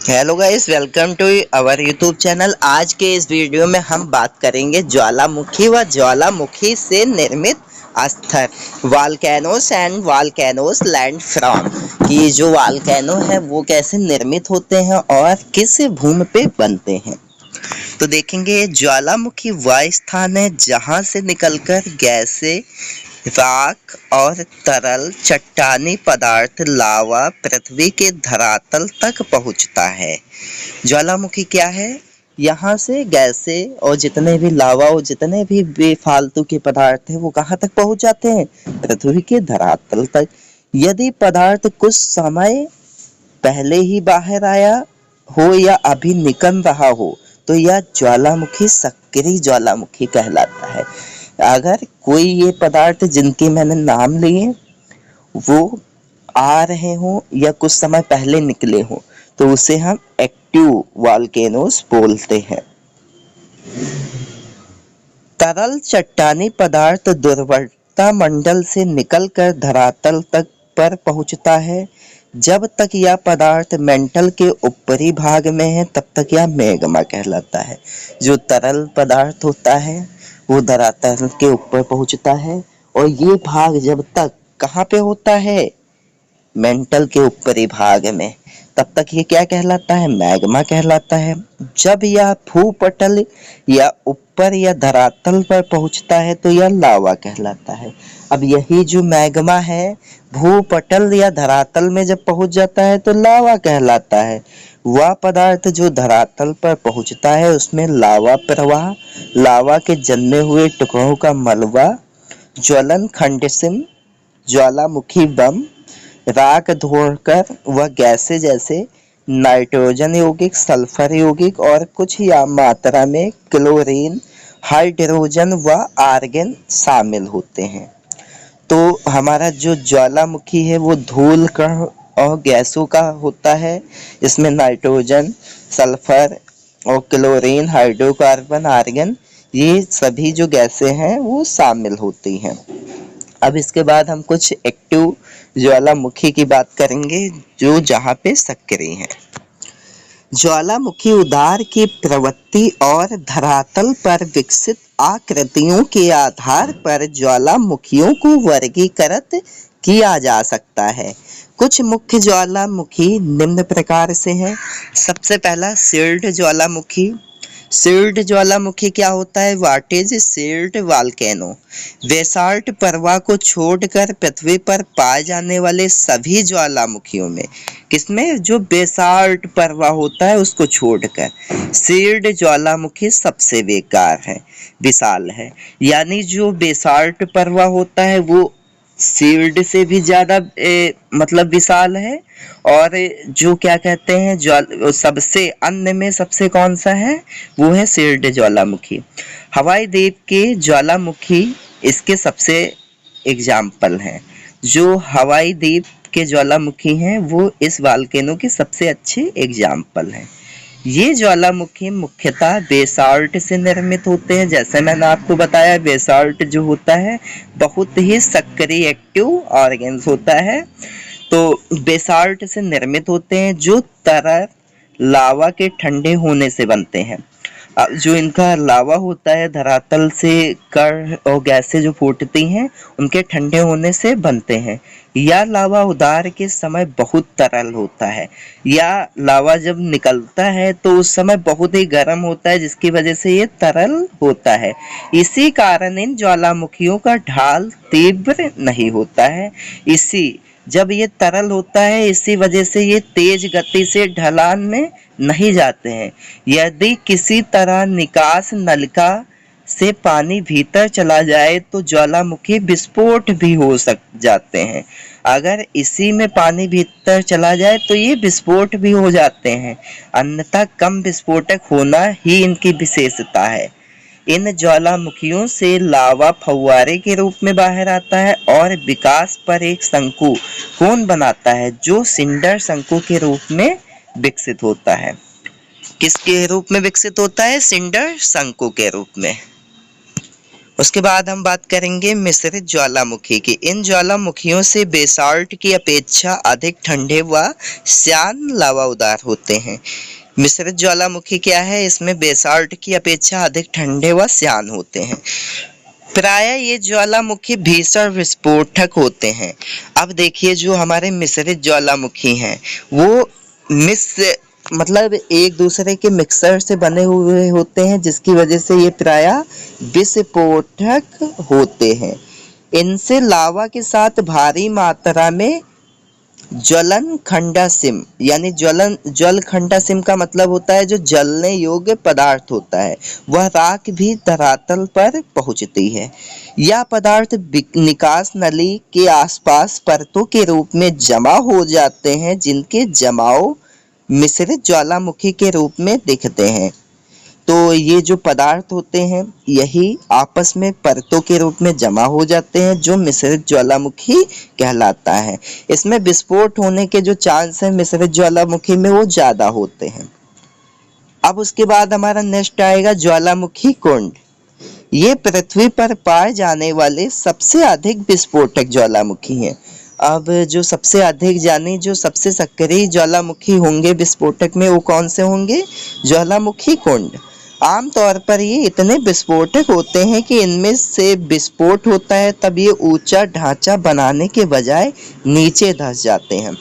Hello guys, welcome to our YouTube channel. आज के इस वीडियो में हम बात करेंगे ज्वालामुखी व ज्वालामुखी से निर्मित स्तर volcanoes and volcanoes land from कि जो वॉल्केनो है वो कैसे निर्मित होते हैं और किस भूमि पे बनते हैं। तो देखेंगे ज्वालामुखी वह स्थान है जहां से निकलकर गैसें, राख और तरल चट्टानी पदार्थ लावा पृथ्वी के धरातल तक पहुंचता है। ज्वालामुखी क्या है? यहाँ से गैसें और जितने भी लावा और जितने भी बेफालतू के पदार्थ हैं वो कहाँ तक पहुंच जाते हैं? पृथ्वी के धरातल तक। यदि पदार्थ कुछ समय पहले ही बाहर आया हो या अभी निकल रहा हो तो यह ज्वालामुखी सक्रिय ज्वालामुखी कहलाता है। अगर कोई ये पदार्थ जिनके मैंने नाम लिए वो आ रहे हों या कुछ समय पहले निकले हों तो उसे हम एक्टिव वॉल्केनोस बोलते हैं। तरल चट्टानी पदार्थ दुर्वाता मंडल से निकलकर धरातल तक पर पहुंचता है। जब तक यह पदार्थ मेंटल के ऊपरी भाग में है तब तक यह मैग्मा कहलाता है। जो तरल पदार्थ होता है वो धरातल के ऊपर पहुंचता है और ये भाग जब तक कहाँ पे होता है? मेंटल के ऊपरी भाग में, तब तक ये क्या कहलाता है? मैग्मा कहलाता है। जब यह भूपटल या ऊपर या धरातल पर पहुंचता है तो यह लावा कहलाता है। अब यही जो मैग्मा है भूपटल या धरातल में जब पहुंच जाता है तो लावा कहलाता है। वह पदार्थ जो धरातल पर पहुंचता है उसमें लावा प्रवाह, लावा के जन्मे हुए टुकड़ों का मलबा, ज्वलन खंडसिम, ज्वालामुखी बम, राख धोकर वह गैसें जैसे नाइट्रोजन यौगिक, सल्फर यौगिक और कुछ या मात्रा में क्लोरीन, हाइड्रोजन व आर्गन शामिल होते हैं। तो हमारा जो ज्वालामुखी है वो धूल कण और गैसों का होता है। इसमें नाइट्रोजन, सल्फर और क्लोरीन, हाइड्रोकार्बन, आर्गन ये सभी जो गैसें हैं वो शामिल होती हैं। अब इसके बाद हम कुछ एक्टिव ज्वालामुखी की बात करेंगे जो जहाँ पे सक्रिय हैं। ज्वालामुखी उद्गार की प्रवृत्ति और धरातल पर विकसित आकृतियों के आधार पर ज्वालामुखियों को वर्गीकृत किया जा सकता है। कुछ मुख्य ज्वालामुखी निम्न प्रकार से हैं। सबसे पहला शील्ड ज्वालामुखी। शील्ड ज्वालामुखी क्या होता है? What is shield volcano? Basalt प्रवाह को छोड़कर पृथ्वी पर पाए जाने वाले सभी ज्वालामुखियों में, किसमें? जो बेसाल्ट प्रवाह होता है उसको छोड़कर शील्ड ज्वालामुखी सबसे बेकार है, विशाल है। यानी जो बेसाल्ट प्रवाह होता है वो शील्ड से भी ज्यादा मतलब विशाल है। और जो क्या कहते हैं ज्वाल सबसे अन्य में सबसे कौन सा है? वो है शील्ड ज्वालामुखी। हवाई द्वीप के ज्वालामुखी इसके सबसे एग्जाम्पल हैं। जो हवाई द्वीप के ज्वालामुखी हैं वो इस वॉल्केनो के सबसे अच्छे एग्जाम्पल हैं। ये ज्वालामुखी मुख्यतः बेसाल्ट से निर्मित होते हैं। जैसे मैंने आपको बताया बेसाल्ट जो होता है बहुत ही सक्रिय एक्टिव ऑर्गेन्स होता है। तो बेसाल्ट से निर्मित होते हैं जो तरल लावा के ठंडे होने से बनते हैं। जो इनका लावा होता है धरातल से कण और गैसें जो फूटती हैं उनके ठंडे होने से बनते हैं। यह लावा उद्गार के समय बहुत तरल होता है। यह लावा जब निकलता है तो उस समय बहुत ही गर्म होता है जिसकी वजह से ये तरल होता है। इसी कारण इन ज्वालामुखियों का ढाल तीव्र नहीं होता है। जब ये तरल होता है इसी वजह से ये तेज गति से ढलान में नहीं जाते हैं। यदि किसी तरह निकास नलिका से पानी भीतर चला जाए तो ज्वालामुखी विस्फोट भी हो जाते हैं। अगर इसी में पानी भीतर चला जाए तो ये विस्फोट भी हो जाते हैं, अन्यथा कम विस्फोटक होना ही इनकी विशेषता है। इन ज्वालामुखियों से लावा फव्वारे के रूप में बाहर आता है और विकास पर एक शंकु कोन बनाता है जो सिंडर शंकु के रूप में विकसित होता है। किसके रूप में विकसित होता है? सिंडर शंकु के रूप में। उसके बाद हम बात करेंगे मिश्रित ज्वालामुखी की। इन ज्वालामुखियों से बेसाल्ट की अपेक्षा अधिक ठंडे व श्यान लावा उदार होते हैं। मिश्रित ज्वालामुखी क्या है, इसमें बेसाल्ट की अपेक्षा अधिक ठंडे व श्यान होते हैं। प्रायः ये ज्वालामुखी भीषण विस्फोटक होते हैं। अब देखिए जो हमारे मिश्रित ज्वालामुखी हैं वो मतलब एक दूसरे के मिक्सर से बने हुए होते हैं, जिसकी वजह से ये प्रायः विस्फोटक होते हैं। इनसे लावा के साथ भारी मात्रा में ज्वलन खंडासिम यानी ज्वल खंडासिम का मतलब होता है जो जलने योग्य पदार्थ होता है, वह राख भी धरातल पर पहुंचती है। यह पदार्थ निकास नली के आसपास परतों के रूप में जमा हो जाते हैं, जिनके जमाव मिश्रित ज्वालामुखी के रूप में दिखते हैं। तो ये जो पदार्थ होते हैं यही आपस में परतों के रूप में जमा हो जाते हैं, जो मिश्रित ज्वालामुखी कहलाता है। इसमें विस्फोट होने के जो चांस है मिश्रित ज्वालामुखी में वो ज्यादा होते हैं। अब उसके बाद हमारा नेक्स्ट आएगा ज्वालामुखी कुंड। ये पृथ्वी पर पाए जाने वाले सबसे अधिक विस्फोटक ज्वालामुखी हैं। अब जो सबसे अधिक यानी जो सबसे सक्रिय ज्वालामुखी होंगे विस्फोटक में वो कौन से होंगे, ज्वालामुखी कुंड। आमतौर पर ये इतने विस्फोटक होते हैं कि इनमें से विस्फोट होता है तब ये ऊंचा ढांचा बनाने के बजाय नीचे धंस जाते हैं।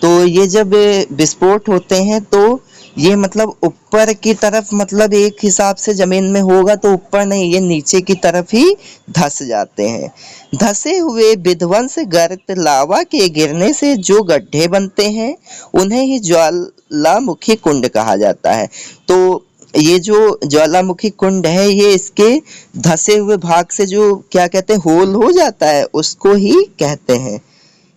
तो ये जब विस्फोट होते हैं तो ये मतलब ऊपर की तरफ मतलब एक हिसाब से जमीन में होगा तो ऊपर नहीं, ये नीचे की तरफ ही धंस जाते हैं। धंसे हुए विध्वंस गर्त लावा के गिरने से जो गड्ढे बनते हैं उन्हें ही ज्वालामुखी कुंड कहा जाता है। तो ये जो ज्वालामुखी कुंड है ये इसके धंसे हुए भाग से जो क्या कहते हैं होल हो जाता है उसको ही कहते हैं।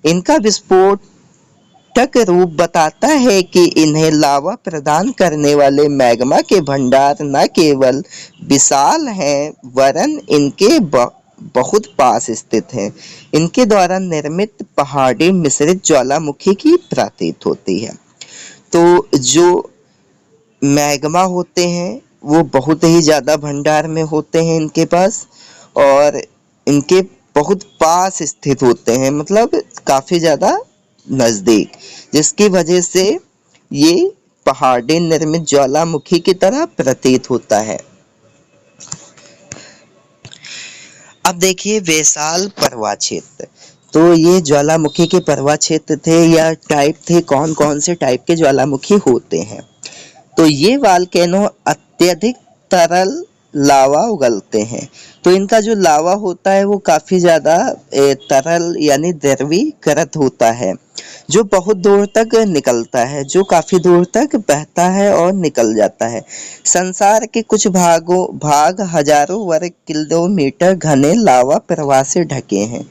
इनका विस्फोटक रूप बताता है कि इन्हें लावा प्रदान करने वाले मैग्मा के भंडार न केवल विशाल हैं वरन इनके बहुत पास स्थित हैं। इनके द्वारा निर्मित पहाड़ी मिश्रित ज्वालामुखी की प्रतीत होती है। तो जो मैग्मा होते हैं वो बहुत ही ज़्यादा भंडार में होते हैं इनके पास, और इनके बहुत पास स्थित होते हैं, मतलब काफ़ी ज़्यादा नज़दीक, जिसकी वजह से ये पहाड़ी निर्मित ज्वालामुखी की तरह प्रतीत होता है। अब देखिए वेसाल परवा क्षेत्र। तो ये ज्वालामुखी के परवा क्षेत्र थे या टाइप थे, कौन कौन से टाइप के ज्वालामुखी होते हैं। तो ये वाल्केनो अत्यधिक तरल लावा उगलते हैं। तो इनका जो लावा होता है वो काफ़ी ज़्यादा तरल यानी द्रवीकृत होता है, जो बहुत दूर तक निकलता है, जो काफ़ी दूर तक बहता है और निकल जाता है। संसार के कुछ भाग हजारों वर्ग किलोमीटर घने लावा प्रवाह से ढके हैं।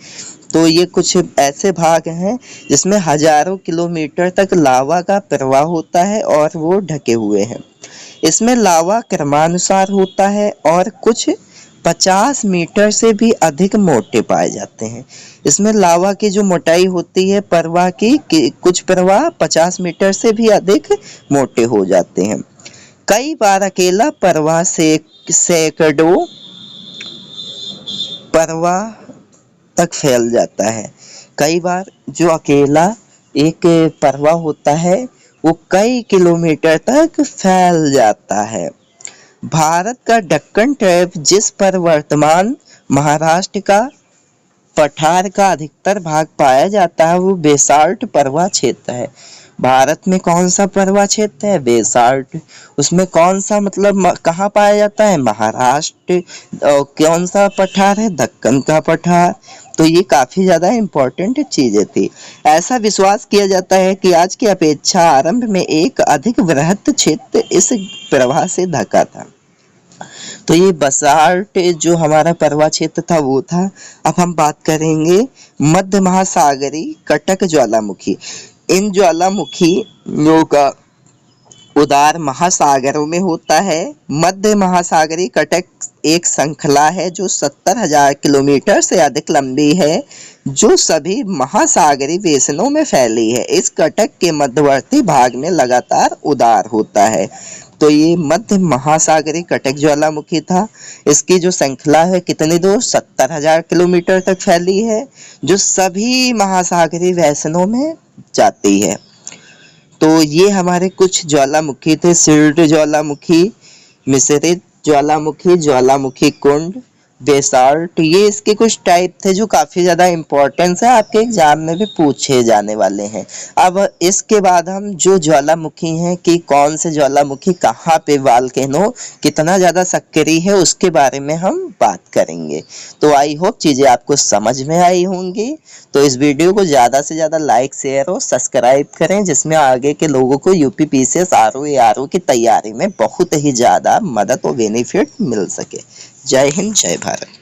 तो ये कुछ ऐसे भाग हैं जिसमें हजारों किलोमीटर तक लावा का प्रवाह होता है और वो ढके हुए हैं। इसमें लावा क्रमानुसार होता है और कुछ 50 मीटर से भी अधिक मोटे पाए जाते हैं। इसमें लावा की जो मोटाई होती है प्रवाह की कुछ प्रवाह 50 मीटर से भी अधिक मोटे हो जाते हैं। कई बार अकेला प्रवाह से सैकड़ों प्रवाह तक फैल जाता है। कई बार जो अकेला एक प्रवाह होता है वो कई किलोमीटर तक फैल जाता है। भारत का दक्कन ट्रैप जिस पर वर्तमान महाराष्ट्र का पठार का अधिकतर भाग पाया जाता है वो बेसाल्ट परवा क्षेत्र है। भारत में कौन सा परवा क्षेत्र है, बेसाल्ट। उसमें कौन सा मतलब कहाँ पाया जाता है, महाराष्ट्र। कौन सा पठार है, दक्कन का पठार। तो ये काफी ज्यादा इम्पोर्टेंट चीजें थी। ऐसा विश्वास किया जाता है कि आज की अपेक्षा आरंभ में एक अधिक वृहत क्षेत्र इस प्रवाह से ढका था। तो ये बसाल्ट जो हमारा परवा क्षेत्र था वो था। अब हम बात करेंगे मध्य महासागरी कटक ज्वालामुखी। इन ज्वालामुखियों का उदार महासागरों में होता है। मध्य महासागरीय कटक एक श्रृंखला है जो 70,000 किलोमीटर से अधिक लंबी है, जो सभी महासागरीय बेसिनों में फैली है। इस कटक के मध्यवर्ती भाग में लगातार उदार होता है। तो ये मध्य महासागरीय कटक ज्वालामुखी था। इसकी जो श्रृंखला है कितनी दूर, 70,000 किलोमीटर तक फैली है, जो सभी महासागरीय बेसिनों में जाती है। तो ये हमारे कुछ ज्वालामुखी थे। सिल्ट ज्वालामुखी, मिश्रित ज्वालामुखी, ज्वालामुखी कुंड, बेसाल्ट, ये इसके कुछ टाइप थे जो काफी ज्यादा इम्पोर्टेंस है, आपके एग्जाम में भी पूछे जाने वाले हैं। अब इसके बाद हम जो ज्वालामुखी हैं कि कौन से ज्वालामुखी कहाँ पे वोल्केनो कितना ज्यादा सक्रिय है उसके बारे में हम बात करेंगे। तो आई होप चीजें आपको समझ में आई होंगी। तो इस वीडियो को ज्यादा से ज्यादा लाइक, शेयर और सब्सक्राइब करें, जिसमें आगे के लोगों को यूपीपीसीएस आरओ की तैयारी में बहुत ही ज्यादा मदद और बेनिफिट मिल सके। जय हिंद, जय भारत।